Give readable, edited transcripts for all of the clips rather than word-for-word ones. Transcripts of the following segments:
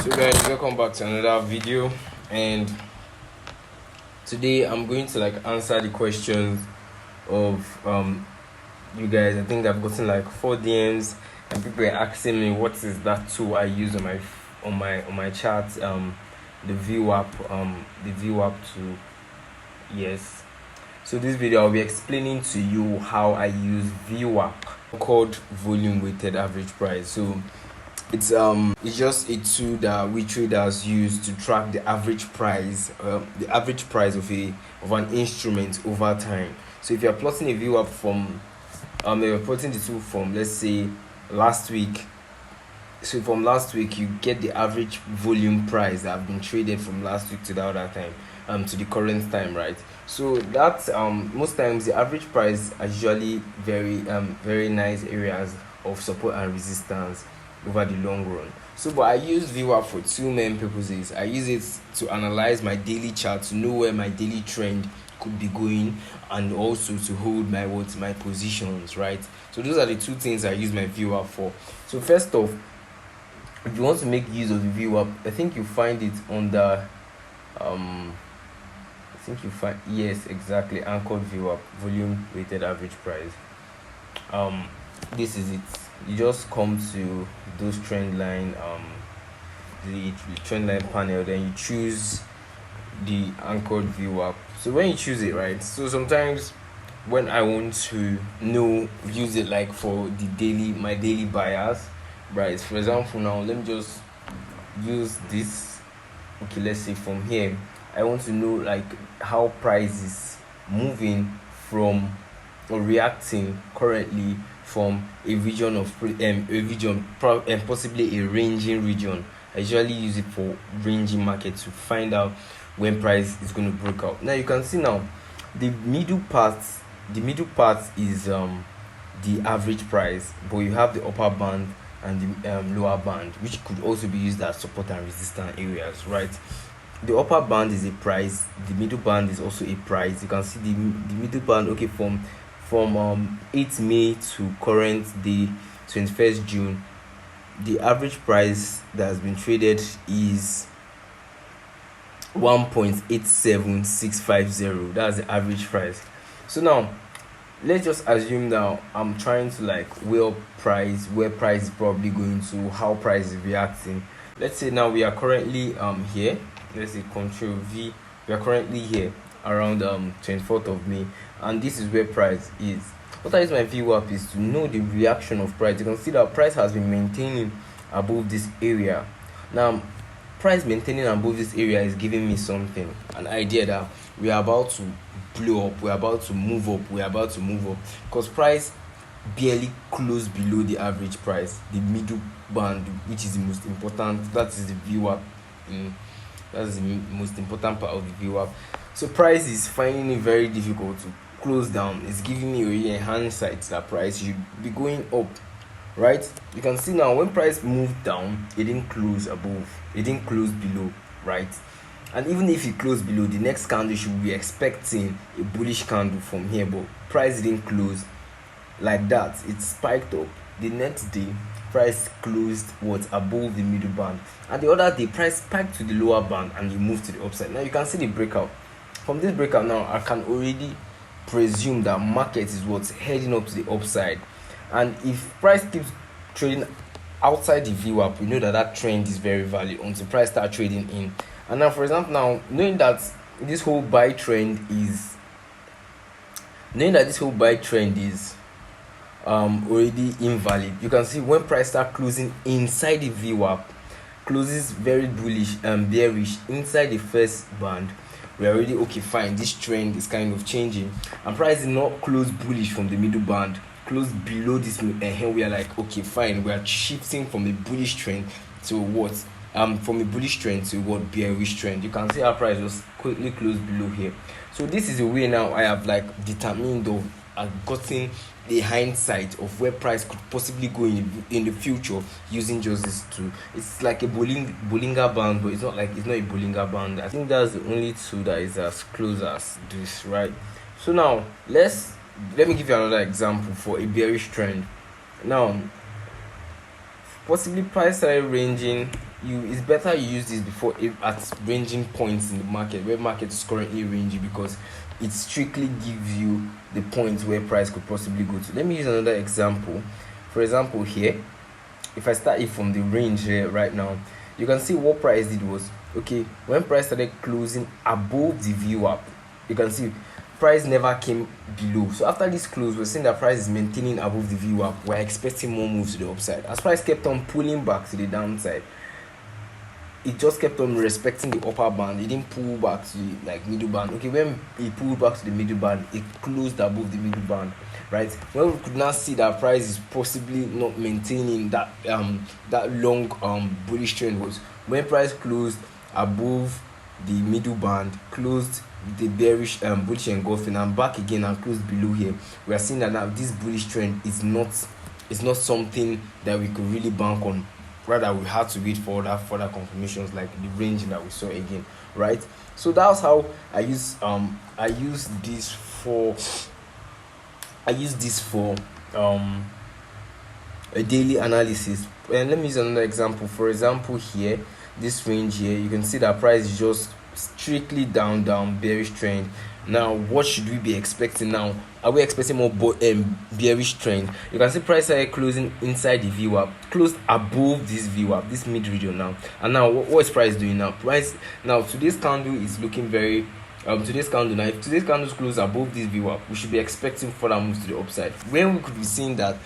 So guys, welcome back to another video, and today I'm going to answer the questions of you guys. I think I've gotten like 4 DMs and people are asking me what is that tool I use on my chart, the VWAP tool. Yes. So this video I'll be explaining to you how I use VWAP, called volume weighted average price. So it's just a tool that we traders use to track the average price of an instrument over time. So if you're plotting a VWAP from you're plotting the tool from, let's say, last week. So from last week you get the average volume price that have been traded from last week to the other time, to the current time, right? So that's most times the average price are usually very nice areas of support and resistance over the long run. So but I use VWAP for two main purposes. I use it to analyze my daily chart, to know where my daily trend could be going, and also to hold my positions, right? So those are the two things I use my VWAP for. So first off, if you want to make use of the VWAP, I think you find it under yes, exactly, anchored VWAP, volume weighted average price. This is it. You just come to those trend line, the trend line panel, then you choose the anchored VWAP. So when you choose it, right, so sometimes when I want to use it like for my daily buyers, right? For example, now let me just use this. Okay, let's say from here I want to know like how price is moving from or reacting currently from a region of possibly a ranging region. I usually use it for ranging market to find out when price is going to break out. Now you can see now the middle part is the average price, but you have the upper band and the lower band, which could also be used as support and resistance areas, right? The upper band is a price, the middle band is also a price. You can see the middle band, okay, from 8th May to current day 21st June, the average price that has been traded is 1.87650. that's the average price. So now let's just assume now I'm trying to weigh up price, where price is probably going to, how price is reacting. Let's say now we are currently here. Let's say Control V. We are currently here around 24th of May, and this is where price is. What I use my VWAP is to know the reaction of price. You can see that price has been maintaining above this area. Now price maintaining above this area is giving me something, an idea that we are about to blow up, we're about to move up, because price barely closed below the average price, the middle band, which is the most important. That is the VWAP. That's the most important part of the VWAP. So price is finding it very difficult to close down. It's giving me a hindsight that price should be going up, right? You can see now when price moved down, it didn't close above, it didn't close below, right? And even if it closed below, the next candle should be expecting a bullish candle from here, but price didn't close like that. It spiked up. The next day price closed above the middle band, and the other day price spiked to the lower band and it moved to the upside. Now you can see the breakout. From this breakout now, I can already presume that market is heading up to the upside, and if price keeps trading outside the VWAP, we know that trend is very valid until price start trading in. And now, for example, now knowing that this whole buy trend is already invalid, you can see when price start closing inside the VWAP, closes very bullish and bearish inside the first band, we're already okay, fine, this trend is kind of changing, and price did not close bullish from the middle band, close below this, and here we are like, okay, fine, we are shifting from a bullish trend to bearish trend. You can see our price was quickly closed below here. So this is a way now I have determined, or I've gotten the hindsight of where price could possibly go in the future using just this tool. It's like a Bollinger Band, but it's not a Bollinger Band. I think that's the only tool that is as close as this, right? So now let me give you another example for a bearish trend. Now possibly price started ranging it's better you use this before at ranging points in the market where market is currently ranging, because it strictly gives you the point where price could possibly go to. Let me use another example. For example, here, if I start it from the range here right now, you can see what price did was, okay, when price started closing above the VWAP, you can see price never came below. So after this close, we're seeing that price is maintaining above the VWAP. We're expecting more moves to the upside. As price kept on pulling back to the downside, it just kept on respecting the upper band. It didn't pull back to the like middle band. Okay, when it pulled back to the middle band, it closed above the middle band, right? When we could now see that price is possibly not maintaining that that long bullish trend was when price closed above the middle band, closed the bearish bullish engulfing, and back again and closed below here. We are seeing that now this bullish trend is not something that we could really bank on. Rather, we had to wait for that further confirmations, like the range that we saw again, right? So that's how I use this for a daily analysis. And let me use another example. For example, here, this range here, you can see that price is just strictly down bearish trend. Now what should we be expecting now? Are we expecting more bearish trend? You can see price started closing inside the VWAP, closed above this VWAP, this mid region now. And now what is price doing now? Price now, today's candle is looking very today's candle now, if today's candles close above this VWAP, we should be expecting further moves to the upside. When we could be seeing that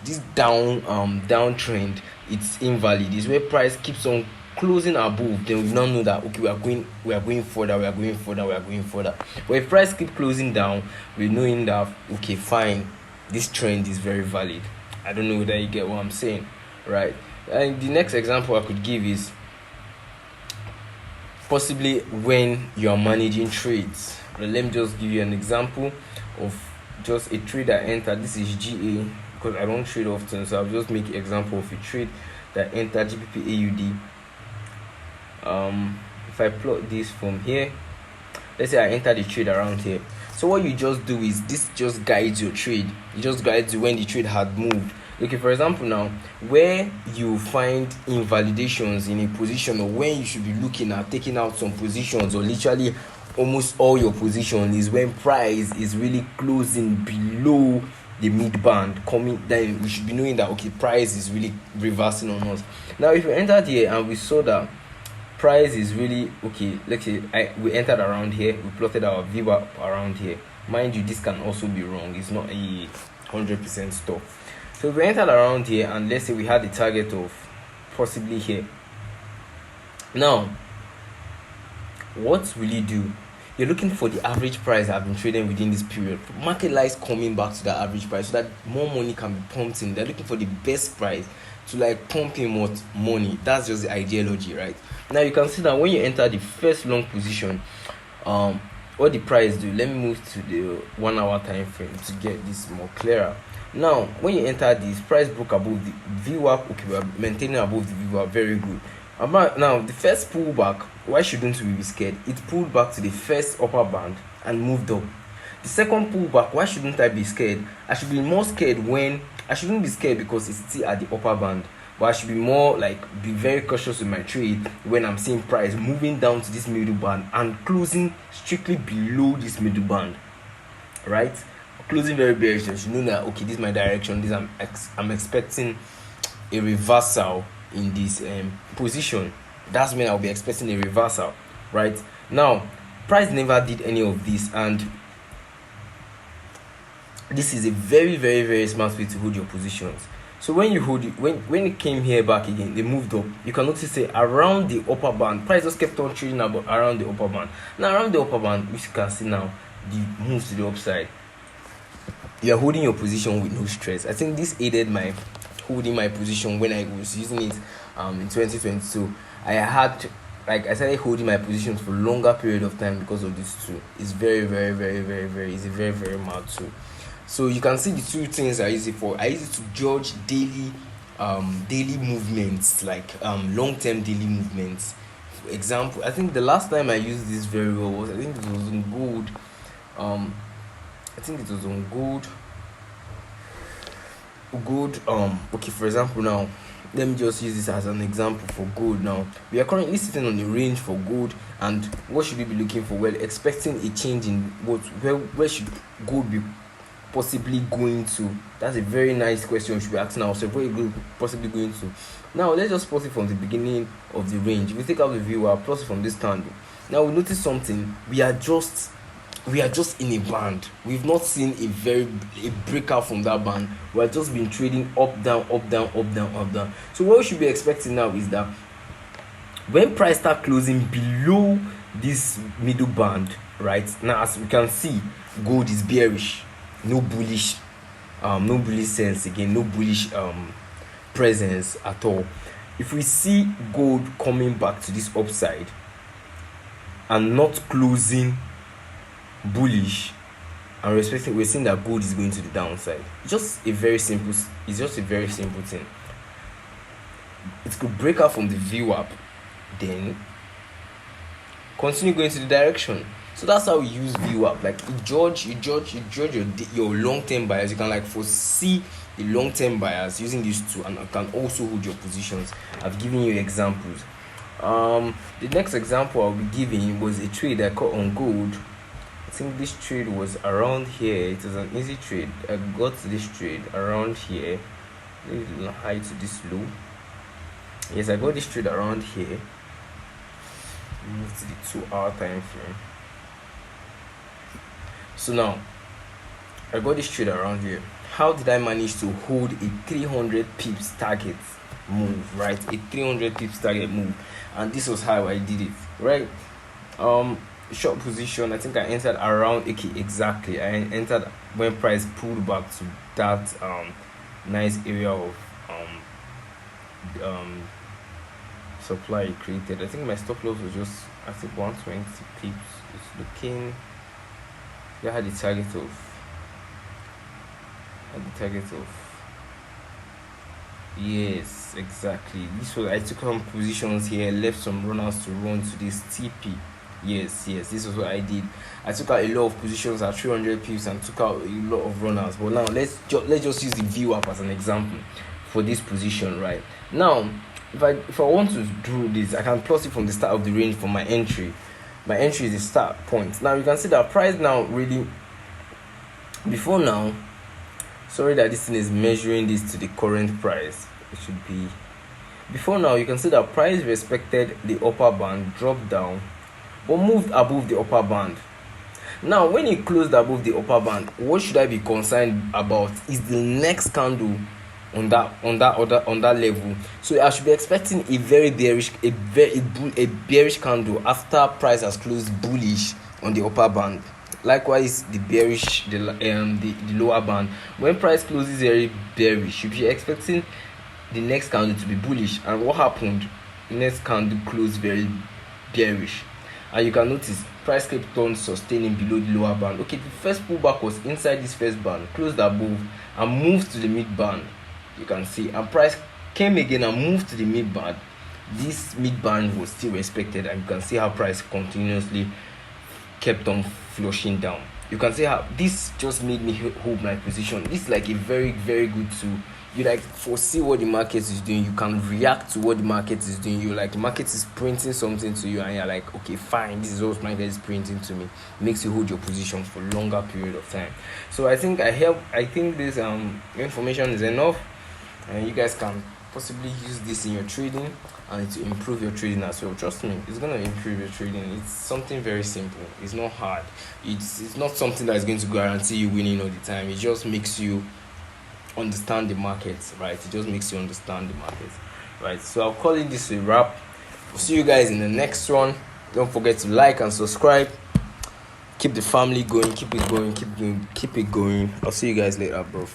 this downtrend, it's invalid, is where price keeps on closing above, then we now know that okay, we are going further. But if price keep closing down, we're knowing that okay, fine, this trend is very valid. I don't know whether you get what I'm saying, right? And the next example I could give is possibly when you are managing trades. Let me just give you an example of just a trade that entered. This is GA, because I don't trade often, so I'll just make an example of a trade that entered GBP AUD. If I plot this from here, let's say I enter the trade around here. So what you just do is this just guides your trade. It just guides you when the trade had moved. Okay, for example, now where you find invalidations in a position, or when you should be looking at taking out some positions, or literally almost all your position, is when price is really closing below the mid band, coming. Then we should be knowing that okay, price is really reversing on us. Now if we entered here and we saw that price is really okay, let's say we entered around here, we plotted our VWAP around here. Mind you, this can also be wrong, it's not a 100% stop. So we entered around here, and let's say we had the target of possibly here. Now what will you do? You're looking for the average price I've been trading within this period. Market likes coming back to that average price so that more money can be pumped in. They're looking for the best price to like pump in more money. That's just the ideology, right? Now you can see that when you enter the first long position, what the price do. Let me move to the 1 hour time frame to get this more clearer. Now when you enter this, price broke above the VWAP. Okay, we are maintaining above the VWAP, very good. Now the first pullback, why shouldn't we be scared? It pulled back to the first upper band and moved up. The second pullback, why shouldn't I be scared? I should be more scared when I shouldn't be scared because it's still at the upper band, but I should be more like be very cautious with my trade when I'm seeing price moving down to this middle band and closing strictly below this middle band, right? Closing very bearish. You should know that okay, this is my direction. This I'm expecting a reversal in this position. That's when I'll be expecting a reversal, right? Now price never did any of this, and this is a very, very, very smart way to hold your positions. So when you hold it, when it came here back again, they moved up. You can notice say around the upper band, price just kept on trading about around the upper band. Now around the upper band, which you can see now, the moves to the upside. You are holding your position with no stress. I think this aided my holding my position when I was using it in 2022. I started holding my positions for a longer period of time because of this tool. It's very, very, very, very, very, it's a very, very mad tool. So you can see the two things I use it for. I use it to judge daily movements, like long-term daily movements. For example, I think the last time I used this very well was, I think it was on gold. Okay, for example, now let me just use this as an example for gold. Now we are currently sitting on a range for gold, and what should we be looking for? Well, expecting a change in what, where should gold be possibly going to? That's a very nice question we should be asking ourselves. Where gold possibly going to? Now let's just plot it from the beginning of the range. If we take out the VWAP, plot it from this candle. Now we notice something. We are just in a band. We've not seen a breakout from that band. We have just been trading up, down, up, down, up, down, up, down. So what we should be expecting now is that when price start closing below this middle band, right now, as we can see, gold is bearish. No bullish sense again, no bullish presence at all. If we see gold coming back to this upside and not closing bullish and respecting, we're seeing that gold is going to the downside. It's just a very simple thing. It could break out from the VWAP, then continue going to the direction. So that's how we use VWAP. Like you judge your long-term buyers. You can like foresee the long-term buyers using these two, and can also hold your positions. I've given you examples. The next example I'll be giving was a trade I caught on gold. I think this trade was around here. It was an easy trade. I got this trade around here. Maybe high to this low. Yes, I got this trade around here. Move to the 2-hour time frame. So now I got this trade around here. How did I manage to hold a 300 pips target move, right? A 300 pips target move, and this was how I did it, right? Short position, I think I entered around exactly. I entered when price pulled back to that nice area of supply it created. I think my stop loss was just, I think, 120 pips. It's looking, I had the target of yes, exactly. This was, I took some positions here, left some runners to run to this TP. Yes, this is what I did. I took out a lot of positions at 300 pips and took out a lot of runners. But now let's just use the VWAP as an example for this position. Right now, if I want to do this, I can plot it from the start of the range for my entry. My entry is the start point. Now you can see that price now really, before now, sorry that this thing is measuring this to the current price. It should be before now. You can see that price respected the upper band, dropped down, or moved above the upper band. Now when it closed above the upper band, what should I be concerned about is the next candle on that level. So I should be expecting a very bearish candle after price has closed bullish on the upper band. Likewise, the lower band. When price closes very bearish, you should be expecting the next candle to be bullish. And what happened? The next candle closed very bearish, and you can notice price kept on sustaining below the lower band. Okay, the first pullback was inside this first band, closed above and moved to the mid band. You can see, and price came again and moved to the mid band. This mid band was still respected, and you can see how price continuously kept on flushing down. You can see how this just made me hold my position. This is like a very, very good tool. You like foresee what the market is doing. You can react to what the market is doing. You like, the market is printing something to you, and you're like, okay, fine, this is what market is printing to me. It makes you hold your position for a longer period of time. So I think this information is enough, and you guys can possibly use this in your trading and to improve your trading as well. Trust me, it's going to improve your trading. It's something very simple. It's not hard. It's not something that is going to guarantee you winning all the time. It just makes you understand the market, right? It just makes you understand the market, right? So I'll call it this a wrap. See you guys in the next one. Don't forget to like and subscribe. Keep the family going. Keep it going. I'll see you guys later, bro.